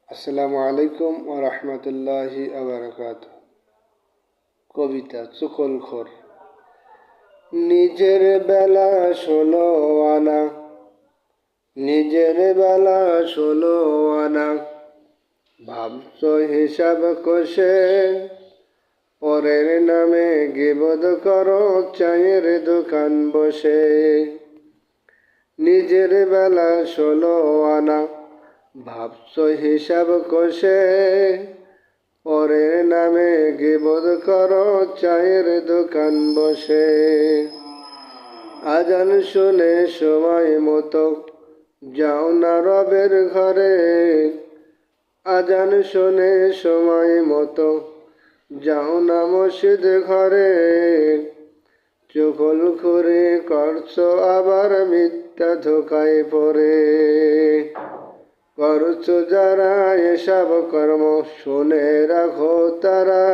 আসসালামু আলাইকুম ওয়া রাহমাতুল্লাহি ওয়া বারাকাতুহু। কবিতা চুগলখোর। নিজের বেলা ১৬ আনা, নিজের বেলা ১৬ আনা, ভাবছ হিসাব কষে, পরের নামে গীবত করো চায়ের দোকান বসে। নিজের বেলা ১৬ আনা, ভাবছ হিসাব কষে, পরের নামে গীবত করো চায়ের দোকান বসে। আজান শুনে সময় মতো যাও না রবের ঘরে, আজান শুনে সময় মতো যাও না মসজিদ ঘরে। চুগলখড়ি করছো আবার মিথ্যা ধোকায় পড়ে, করছো যারা এসব কর্ম শুনে রাখো তারা,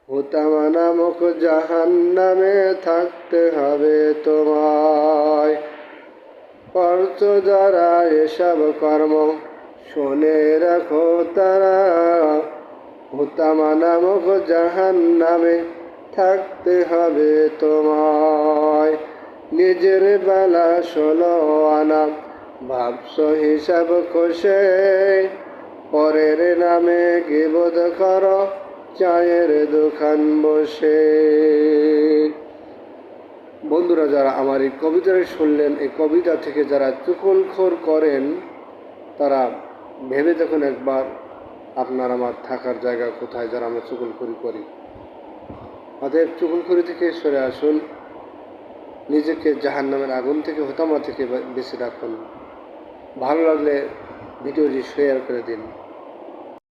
হুতামা নামক জাহান্নামে থাকতে হবে তোমায়। করছো যারা এসব কর্ম শুনে রাখো তারা, হুতামা নামক জাহান্নামে থাকতে হবে তোমায়। নিজের বেলা ১৬ আনা, ভাবছ হিসাব কষে, পরের নামে গীবত করো চায়ের দোকান বসে। বন্ধুরা, যারা আমার এই কবিতাটা শুনলেন, এই কবিতা থেকে যারা চুগলখড় করেন তারা ভেবে দেখুন একবার, আপনার আমার থাকার জায়গা কোথায় যারা আমরা চুগলখড়ি করি। অতএব চুগলখড়ি থেকে সরে আসুন, নিজেকে জাহান্নামের আগুন থেকে, হোতামা থেকে বেঁচে রাখুন। ভালো লাগলে ভিডিওটি শেয়ার করে দিন।